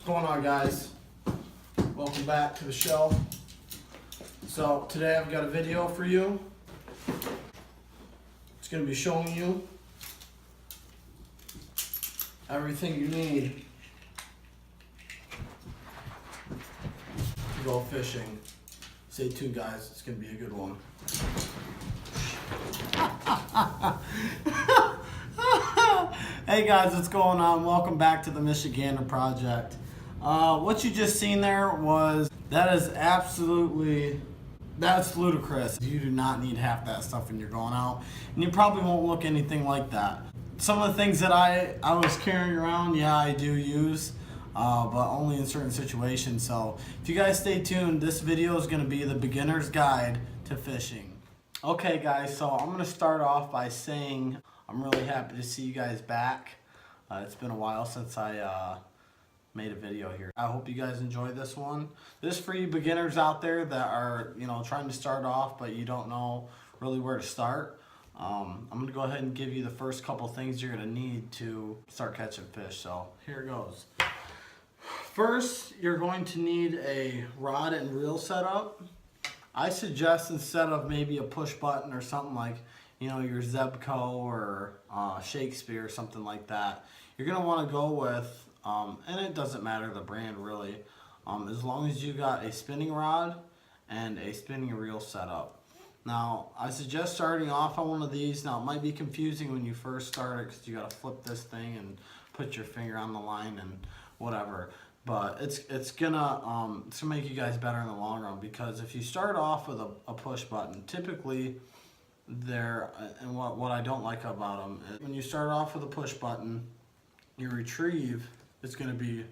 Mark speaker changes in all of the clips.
Speaker 1: What's going on, guys? Welcome back to the show. So today I've got a video for you. It's going to be showing you everything you need to go fishing. Stay tuned, guys. It's going to be a good one. Hey guys, what's going on? Welcome back to the Michigander Project. What you just seen there was, that's ludicrous. You do not need half that stuff when you're going out, and you probably won't look anything like that. Some of the things that I was carrying around, yeah, I do use, but only in certain situations. So if you guys stay tuned, this video is going to be the beginner's guide to fishing. Okay guys, so I'm going to start off by saying I'm really happy to see you guys back. It's been a while since I made a video here. I hope you guys enjoy this one. This is for you beginners out there that are, trying to start off but you don't know really where to start. I'm going to go ahead and give you the first couple things you're going to need to start catching fish. So here it goes. First, you're going to need a rod and reel setup. I suggest, instead of maybe a push button or something like your Zebco or Shakespeare or something like that, you're going to want to go with, and it doesn't matter the brand really, as long as you got a spinning rod and a spinning reel setup. Now, I suggest starting off on one of these. Now, it might be confusing when you first start it because you got to flip this thing and put your finger on the line and whatever. But it's gonna make you guys better in the long run, because if you start off with a push button, typically and what I don't like about them is when you start off with a push button, your retrieve is going to be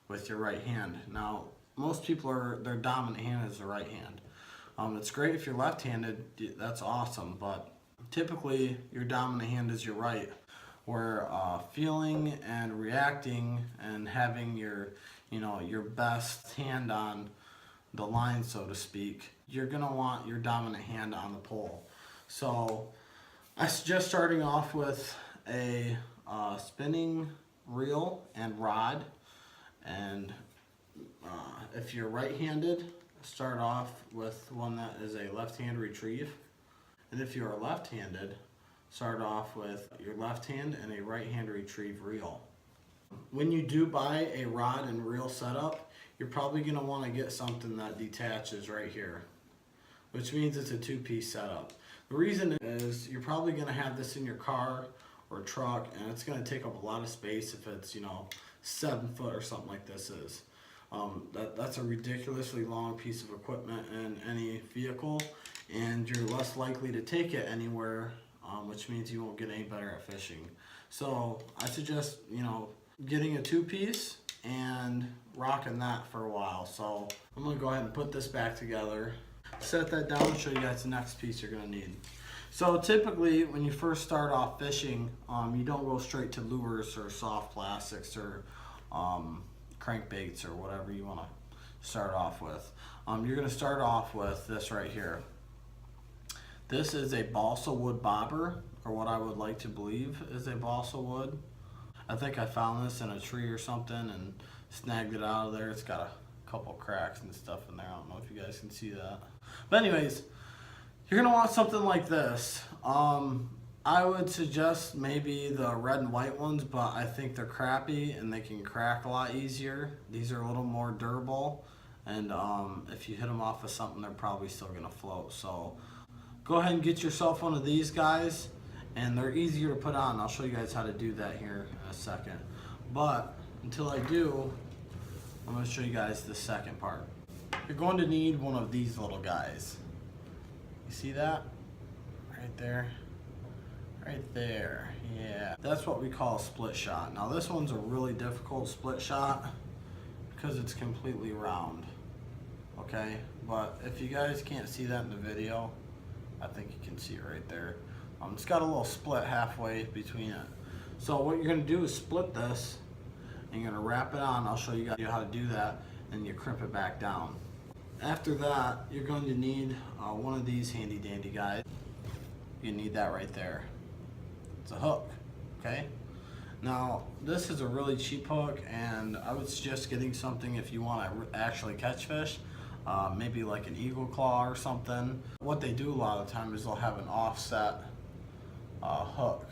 Speaker 1: with your right hand. Now, most people their dominant hand is the right hand. It's great if you're left-handed, that's awesome, but typically your dominant hand is your right, where feeling and reacting and having your best hand on the line, so to speak, you're going to want your dominant hand on the pole. So I suggest starting off with a spinning reel and rod, and if you're right-handed, start off with one that is a left-hand retrieve, and if you're left-handed, start off with your left hand and a right-hand retrieve reel. When you do buy a rod and reel setup, you're probably going to want to get something that detaches right here, which means it's a two-piece setup. The reason is you're probably going to have this in your car or truck, and it's going to take up a lot of space if it's 7 foot or something like this is. That's a ridiculously long piece of equipment in any vehicle, and you're less likely to take it anywhere, which means you won't get any better at fishing. So I suggest getting a two-piece and rocking that for a while. So I'm going to go ahead and put this back together, set that down, and show you guys the next piece you're going to need. So typically when you first start off fishing, you don't go straight to lures or soft plastics or crankbaits or whatever you want to start off with. You're going to start off with this right here. This is a balsa wood bobber, or what I would like to believe is a balsa wood. I think I found this in a tree or something and snagged it out of there. It's got a couple cracks and stuff in there. I don't know if you guys can see that. But anyways, you're going to want something like this. I would suggest maybe the red and white ones, but I think they're crappy and they can crack a lot easier. These are a little more durable, and if you hit them off of something, they're probably still going to float. So go ahead and get yourself one of these guys, and they're easier to put on. I'll show you guys how to do that here in a second. But until I do, I'm going to show you guys the second part. You're going to need one of these little guys. You see that? Right there. Right there. Yeah. That's what we call a split shot. Now this one's a really difficult split shot because it's completely round. Okay? But if you guys can't see that in the video, I think you can see it right there. It's got a little split halfway between it. So what you're going to do is split this, and you're going to wrap it on. I'll show you guys how to do that, and you crimp it back down. After that, you're going to need one of these handy dandy guys. You need that right there. It's a hook, okay? Now, this is a really cheap hook, and I would suggest getting something if you want to actually catch fish. Maybe like an Eagle Claw or something. What they do a lot of the time is they'll have an offset hook.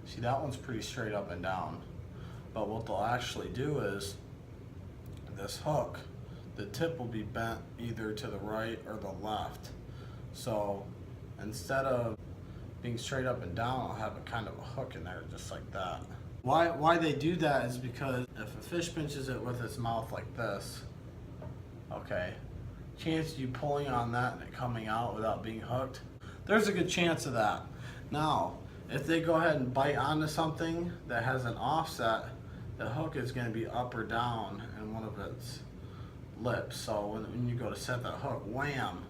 Speaker 1: See, that one's pretty straight up and down. But what they'll actually do is this hook, the tip will be bent either to the right or the left. So instead of being straight up and down, I'll have a kind of a hook in there just like that. Why they do that is because if a fish pinches it with its mouth like this, okay, chance of you pulling on that and it coming out without being hooked, there's a good chance of that. Now, if they go ahead and bite onto something that has an offset, the hook is going to be up or down in one of its lips. So when you go to set that hook, wham,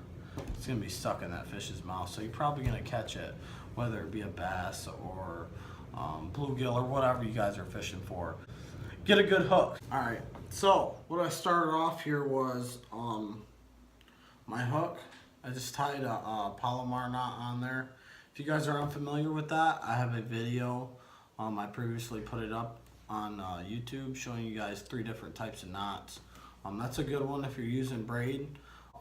Speaker 1: it's going to be stuck in that fish's mouth. So you're probably going to catch it, whether it be a bass or bluegill or whatever you guys are fishing for. Get a good hook. All right, so what I started off here was my hook. I just tied a Palomar knot on there. If you guys are unfamiliar with that, I have a video. I previously put it up on YouTube showing you guys 3 different types of knots. That's a good one if you're using braid.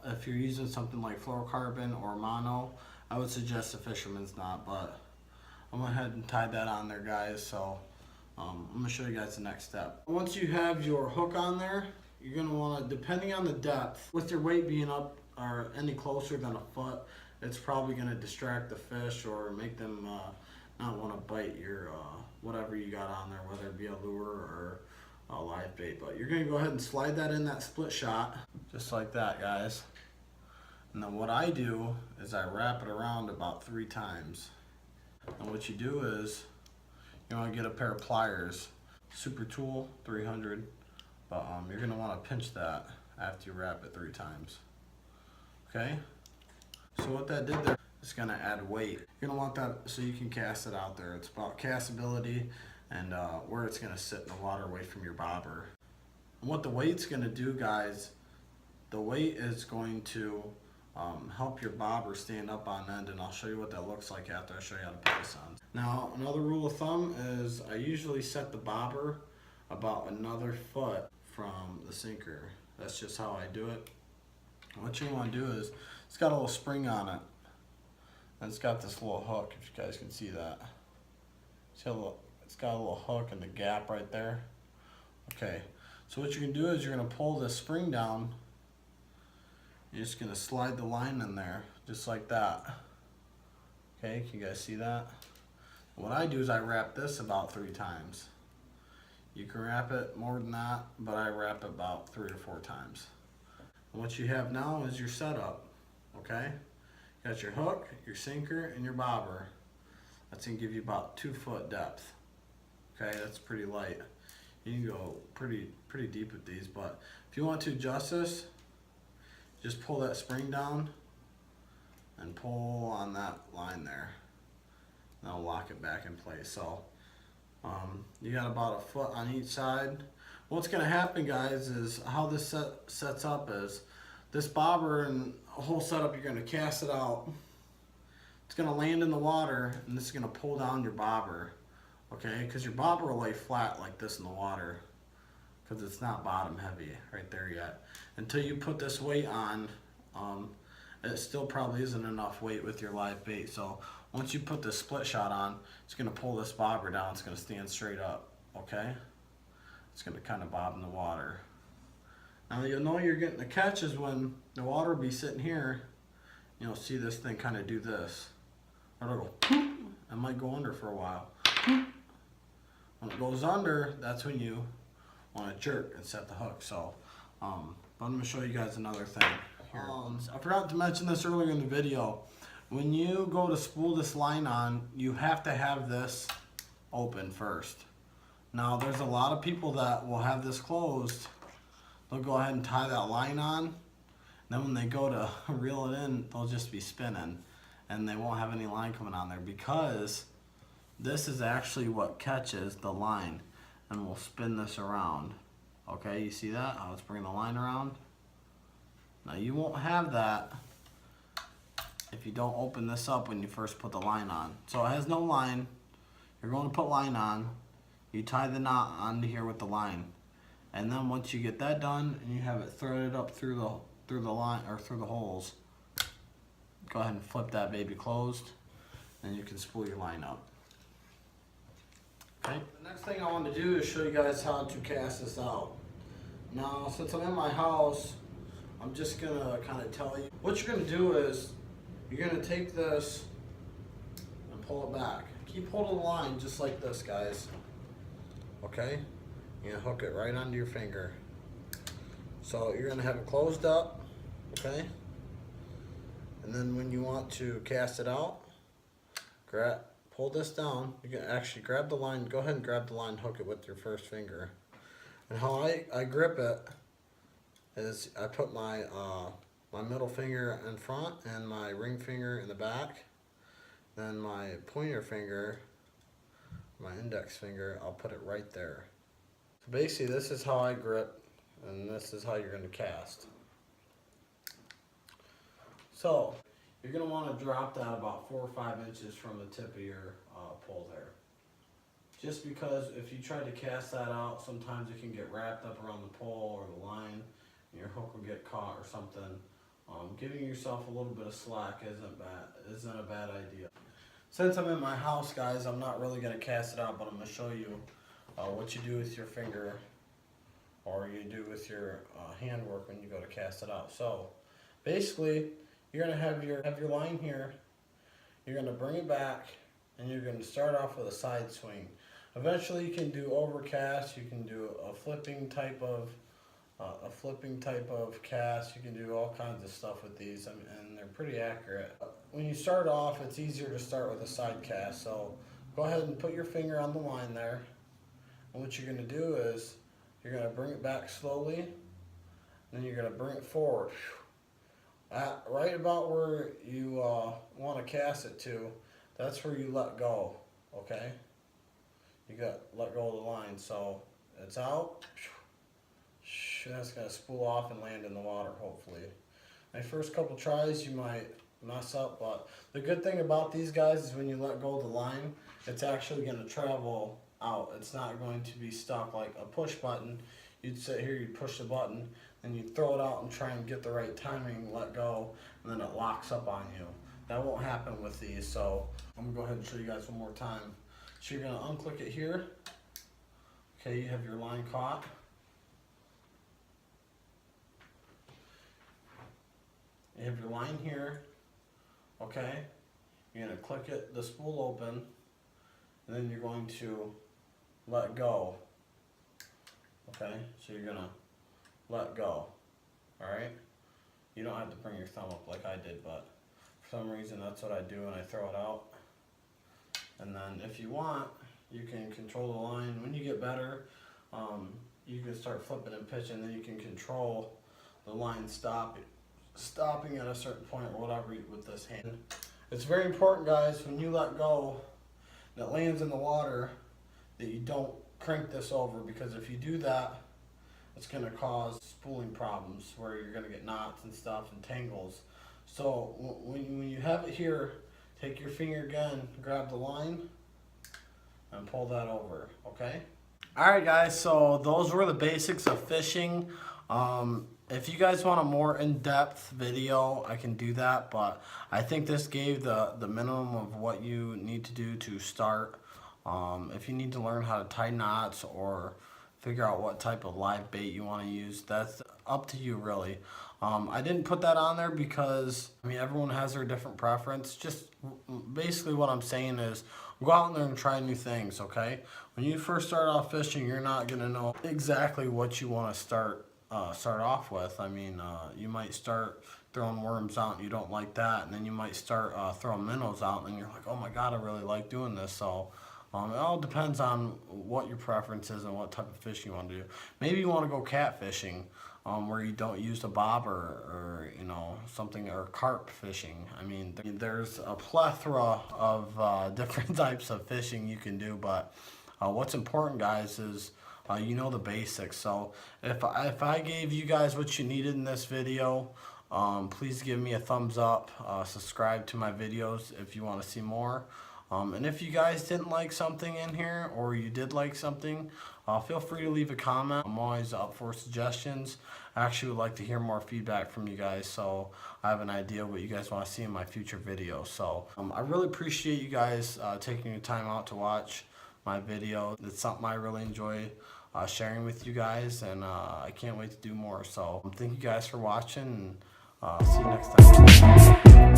Speaker 1: If you're using something like fluorocarbon or mono, I would suggest a fisherman's knot, but I went ahead and tied that on there, guys. So I'm going to show you guys the next step. Once you have your hook on there, you're going to want to, depending on the depth, with your weight being up or any closer than a foot, it's probably going to distract the fish or make them not want to bite your whatever you got on there, whether it be a lure or a live bait. But you're going to go ahead and slide that in that split shot, just like that, guys. And then what I do is I wrap it around about 3 times. And what you do is you want to get a pair of pliers, Super Tool 300, but you're going to want to pinch that after you wrap it 3 times. Okay? So what that did there, it's going to add weight. You're going to want that so you can cast it out there. It's about castability and where it's going to sit in the water away from your bobber. And what the weight's going to do, guys, the weight is going to help your bobber stand up on end, and I'll show you what that looks like after I show you how to put this on. Now, another rule of thumb is I usually set the bobber about another foot from the sinker. That's just how I do it. What you want to do is, it's got a little spring on it, and it's got this little hook, if you guys can see that. See it's got a little hook in the gap right there. Okay, so what you can do is you're going to pull this spring down. You're just going to slide the line in there, just like that. Okay, can you guys see that? What I do is I wrap this about 3 times. You can wrap it more than that, but I wrap it about 3 or 4 times. And what you have now is your setup, okay? You got your hook, your sinker, and your bobber. That's going to give you about 2 foot depth. Okay, that's pretty light. You can go pretty deep with these, but if you want to adjust this, just pull that spring down and pull on that line there. That'll lock it back in place. So you got about a foot on each side. What's going to happen, guys, is how this sets up is this bobber and a whole setup, you're going to cast it out. It's going to land in the water, and this is going to pull down your bobber, okay? Because your bobber will lay flat like this in the water because it's not bottom heavy right there yet. Until you put this weight on, it still probably isn't enough weight with your live bait. So once you put this split shot on, it's going to pull this bobber down. It's going to stand straight up, okay? It's going to kind of bob in the water. Now you'll know you're getting the catch is when the water will be sitting here. You'll see this thing kind of do this. Or it'll go poof, and might go under for a while. When it goes under, that's when you want to jerk and set the hook. So, but I'm going to show you guys another thing here. I forgot to mention this earlier in the video. When you go to spool this line on, you have to have this open first. Now, there's a lot of people that will have this closed. They'll go ahead and tie that line on. Then when they go to reel it in, they'll just be spinning, and they won't have any line coming on there because this is actually what catches the line, and we'll spin this around. Okay, you see that? How it's bringing the line around? Now you won't have that if you don't open this up when you first put the line on. So it has no line. You're going to put line on. you tie the knot onto here with the line. And then once you get that done and you have it threaded up through the line or through the holes, go ahead and flip that baby closed, and you can spool your line up. Okay. The next thing I want to do is show you guys how to cast this out. Now, since I'm in my house, I'm just gonna kind of tell you. What you're gonna do is you're gonna take this and pull it back. Keep holding the line just like this, guys. Okay? You're gonna hook it right onto your finger. So you're gonna have it closed up, okay? And then when you want to cast it out, pull this down. You can actually grab the line, go ahead and grab the line, hook it with your first finger. And how I grip it is I put my my middle finger in front and my ring finger in the back. Then my pointer finger, my index finger, I'll put it right there. So basically this is how I grip, and this is how you're going to cast. So you're going to want to drop that about 4 or 5 inches from the tip of your pole there. Just because if you try to cast that out, sometimes it can get wrapped up around the pole or the line, and your hook will get caught or something. Giving yourself a little bit of slack isn't a bad idea. Since I'm in my house, guys, I'm not really going to cast it out, but I'm going to show you what you do with your finger, or you do with your hand work when you go to cast it out. So basically, you're going to have your line here. You're going to bring it back, and you're going to start off with a side swing. Eventually, you can do overcast. You can do a flipping type of cast. You can do all kinds of stuff with these, and they're pretty accurate. When you start off, it's easier to start with a side cast. So go ahead and put your finger on the line there. And what you're going to do is you're going to bring it back slowly, and then you're going to bring it forward. At right about where you want to cast it to, that's where you let go. Okay? You got let go of the line, so it's out. That's going to spool off and land in the water, hopefully. My first couple tries you might mess up, but the good thing about these guys is when you let go of the line, it's actually going to travel out. It's not going to be stuck like a push button. You'd sit here, you'd push the button, and you'd throw it out and try and get the right timing, let go, and then it locks up on you. That won't happen with these, so I'm going to go ahead and show you guys one more time. So you're going to unclick it here. Okay, you have your line caught. You have your line here, okay? You're going to click it, the spool open, and then you're going to let go, okay? So you're going to let go, all right? You don't have to bring your thumb up like I did, but for some reason that's what I do, and I throw it out. And then if you want, you can control the line. When you get better, you can start flipping and pitching, then you can control the line stopping at a certain point or whatever with this hand. It's very important, guys, when you let go and it lands in the water, that you don't crank this over, because if you do that, it's going to cause spooling problems where you're going to get knots and stuff and tangles. So when you have it here, take your finger again, grab the line, and pull that over, okay? Alright guys, so those were the basics of fishing. If you guys want a more in-depth video, I can do that, but I think this gave the minimum of what you need to do to start. If you need to learn how to tie knots or figure out what type of live bait you want to use, that's up to you really. I didn't put that on there because, I mean, everyone has their different preference. Just basically what I'm saying is go out there and try new things, okay? When you first start off fishing, you're not going to know exactly what you want to start off with. I mean, you might start throwing worms out and you don't like that, and then you might start throwing minnows out and you're like, oh my god, I really like doing this. So it all depends on what your preference is and what type of fishing you want to do. Maybe you want to go catfishing, where you don't use a bobber or you know, something, or carp fishing. I mean, there's a plethora of different types of fishing you can do, but what's important, guys, is you know the basics. So if I gave you guys what you needed in this video, please give me a thumbs up, subscribe to my videos if you want to see more. And if you guys didn't like something in here, or you did like something, feel free to leave a comment. I'm always up for suggestions. I actually would like to hear more feedback from you guys, so I have an idea what you guys want to see in my future videos. So I really appreciate you guys taking your time out to watch my video. It's something I really enjoy sharing with you guys, and I can't wait to do more. So thank you guys for watching, and see you next time.